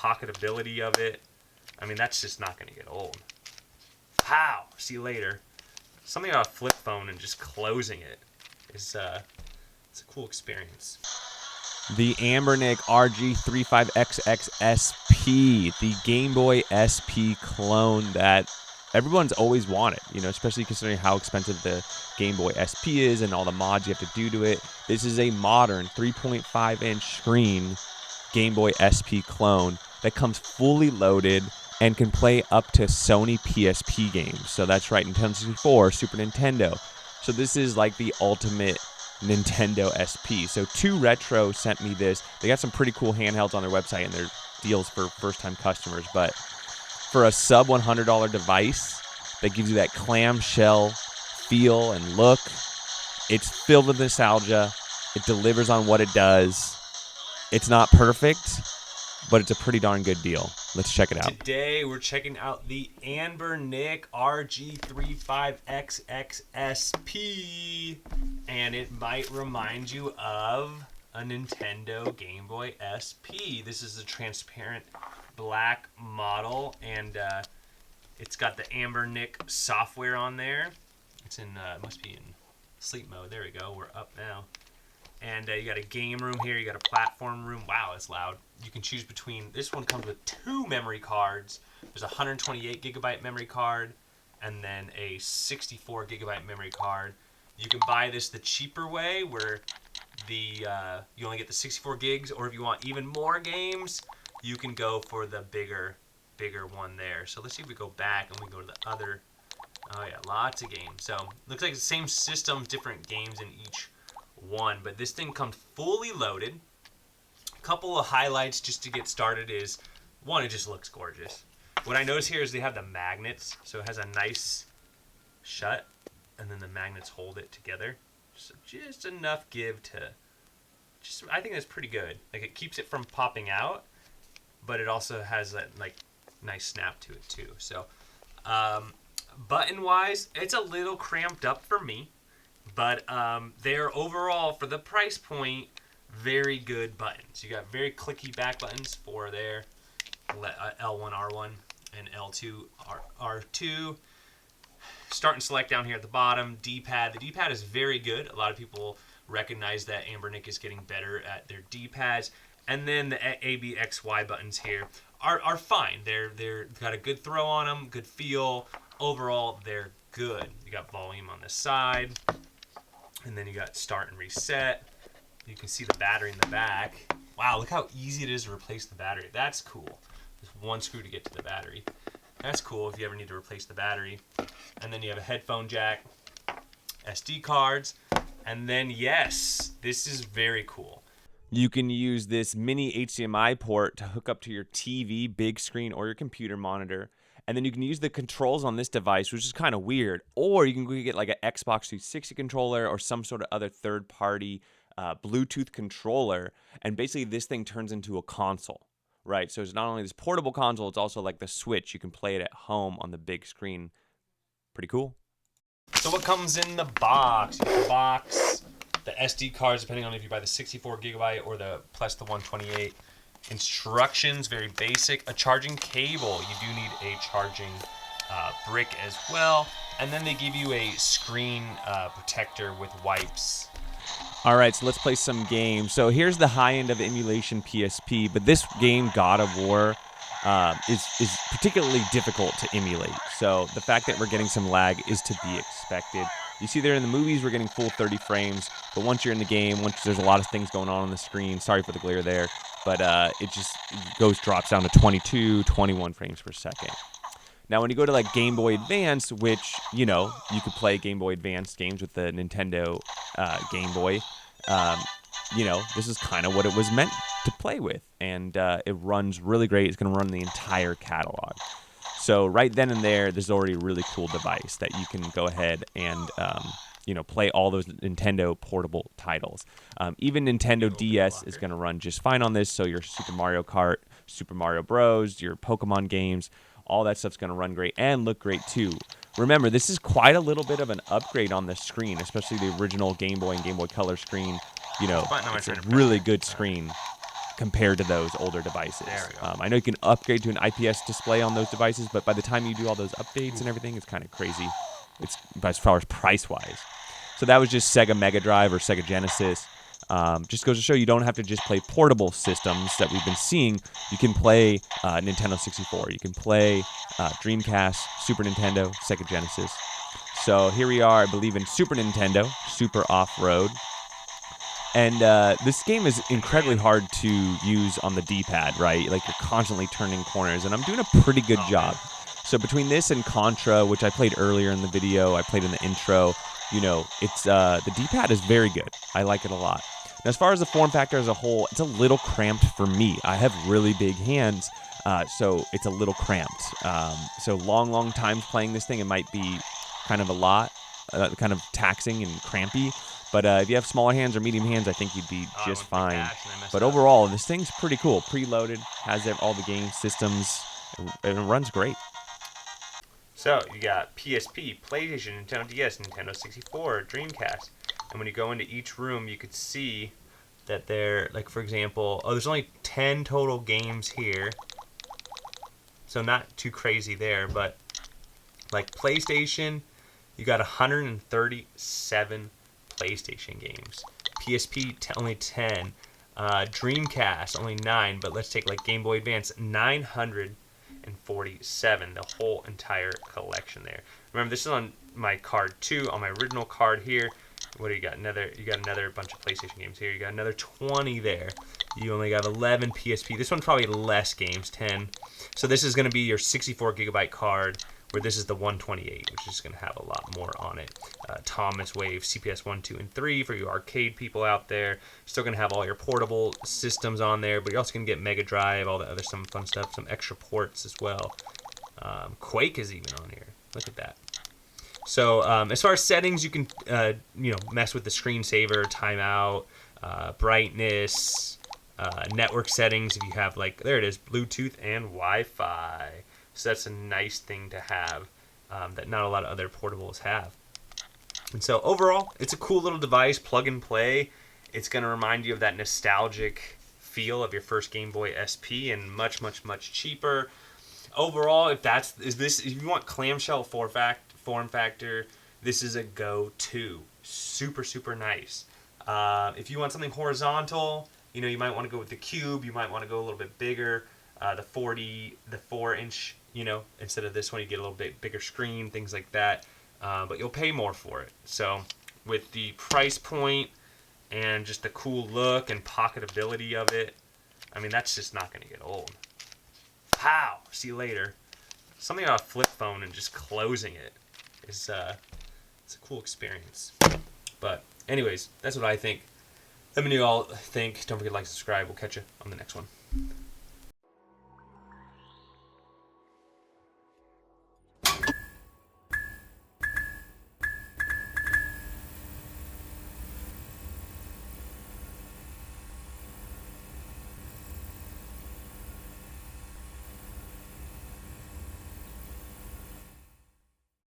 pocketability of it. I mean, that's just not going to get old. Pow! See you later. Something about a flip phone and just closing it is it's a cool experience. The Anbernic RG35XX SP, the Game Boy SP clone that everyone's always wanted, especially considering how expensive the Game Boy SP is and all the mods you have to do to it. This is a modern 3.5-inch screen Game Boy SP clone that comes fully loaded and can play up to Sony PSP games. So that's right, Nintendo 64, Super Nintendo. So this is like the ultimate Nintendo SP. So 2 Retro sent me this. They got some pretty cool handhelds on their website and their deals for first-time customers. But for a sub $100 device that gives you that clamshell feel and look, it's filled with nostalgia. It delivers on what it does. It's not perfect, but it's a pretty darn good deal. Let's check it out. Today we're checking out the Anbernic RG35XX SP, and it might remind you of a Nintendo Game Boy SP. This is a transparent black model, and it's got the Anbernic software on there. It's in, it must be in sleep mode. There we go. We're up now. And you got a game room here. You got a platform room. Wow, it's loud. You can choose between, this one comes with 2 memory cards. There's a 128 gigabyte memory card and then a 64 gigabyte memory card. You can buy this the cheaper way where the you only get the 64 gigs, or if you want even more games, you can go for the bigger one there. So let's see if we go back and we go to the other. Oh yeah, lots of games. So looks like the same system, different games in each one, but this thing comes fully loaded. A couple of highlights just to get started is, one, it just looks gorgeous. What I notice here is they have the magnets, so it has a nice shut, and then the magnets hold it together. So just enough give to, I think that's pretty good. Like, it keeps it from popping out, but it also has that like nice snap to it too. So button wise, it's a little cramped up for me. But they're overall, for the price point, very good buttons. You got very clicky back buttons for their L1, R1, and L2, R2. Start and select down here at the bottom. D-pad. The D-pad is very good. A lot of people recognize that Anbernic is getting better at their D-pads. And then the A, B, X, Y buttons here are fine. They're got a good throw on them, good feel. Overall, they're good. You got volume on the side. And then you got start and reset. You can see the battery in the back. Wow, look how easy it is to replace the battery. That's cool. There's one screw to get to the battery. That's cool if you ever need to replace the battery. And then you have a headphone jack, SD cards, and then yes, this is very cool. You can use this mini HDMI port to hook up to your TV, big screen, or your computer monitor. And then you can use the controls on this device, which is kind of weird. Or you can go get like an Xbox 360 controller or some sort of other third-party Bluetooth controller. And basically this thing turns into a console, right? So it's not only this portable console, it's also like the Switch. You can play it at home on the big screen. Pretty cool. So what comes in the box? You get the box, the SD cards, depending on if you buy the 64 gigabyte or the plus the 128. Instructions, very basic. A charging cable. You do need a charging brick as well. And then they give you a screen protector with wipes. All right, so let's play some games. So here's the high end of emulation PSP, but this game, God of War, is particularly difficult to emulate. So the fact that we're getting some lag is to be expected. You see there in the movies, we're getting full 30 frames, but once you're in the game, once there's a lot of things going on the screen, sorry for the glare there, but it just drops down to 22, 21 frames per second. Now, when you go to like Game Boy Advance, which, you could play Game Boy Advance games with the Nintendo Game Boy, this is kind of what it was meant to play with, and it runs really great. It's going to run the entire catalog. So right then and there, there's already a really cool device that you can go ahead and play all those Nintendo portable titles. Even Nintendo DS is going to run just fine on this. So your Super Mario Kart, Super Mario Bros, your Pokemon games, all that stuff's going to run great and look great too. Remember, this is quite a little bit of an upgrade on the screen, especially the original Game Boy and Game Boy Color screen. It's a really good screen. compared to those older devices. There we go. I know you can upgrade to an IPS display on those devices, but by the time you do all those updates and everything, it's kind of crazy. It's as far as price-wise. So that was just Sega Mega Drive or Sega Genesis. Just goes to show you don't have to just play portable systems that we've been seeing. You can play Nintendo 64. You can play Dreamcast, Super Nintendo, Sega Genesis. So here we are, I believe, in Super Nintendo, Super Off-Road. And this game is incredibly hard to use on the D-pad, right? Like, you're constantly turning corners, and I'm doing a pretty good job. So between this and Contra, which I played earlier in the video, I played in the intro, you know, it's the D-pad is very good. I like it a lot. Now, as far as the form factor as a whole, it's a little cramped for me. I have really big hands, so it's a little cramped. So long times playing this thing, it might be kind of a lot, kind of taxing and crampy. But if you have smaller hands or medium hands, I think you'd be just fine. But overall, this thing's pretty cool. Preloaded, has all the game systems, and it runs great. So you got PSP, PlayStation, Nintendo DS, Nintendo 64, Dreamcast. And when you go into each room, you could see that there, like for example, there's only 10 total games here. So not too crazy there, but like PlayStation, you got 137 PlayStation games. PSP, only 10. Dreamcast, only 9. But let's take like Game Boy Advance, 947. The whole entire collection there. Remember, this is on my card too. On my original card here. What do you got? You got another bunch of PlayStation games here. You got another 20 there. You only got 11 PSP. This one's probably less games, 10. So this is going to be your 64 gigabyte card, where this is the 128, which is going to have a lot more on it. Thomas Wave, CPS 1, 2, and 3 for you arcade people out there. Still going to have all your portable systems on there, but you're also going to get Mega Drive, all the other some fun stuff, some extra ports as well. Quake is even on here. Look at that. So as far as settings, you can mess with the screensaver, timeout, brightness, network settings if you have, like, there it is, Bluetooth and Wi-Fi. So that's a nice thing to have that not a lot of other portables have. And so overall, it's a cool little device, plug and play. It's going to remind you of that nostalgic feel of your first Game Boy SP, and much cheaper. Overall, if you want clamshell form factor, this is a go-to. Super nice. If you want something horizontal, you might want to go with the cube. You might want to go a little bit bigger. The 4-inch, instead of this one, you get a little bit bigger screen, things like that. But you'll pay more for it. So with the price point and just the cool look and pocketability of it, I mean, that's just not going to get old. Pow! See you later. Something about a flip phone and just closing it is it's a cool experience. But anyways, that's what I think. Let me know what you all think. Don't forget to like, subscribe. We'll catch you on the next one.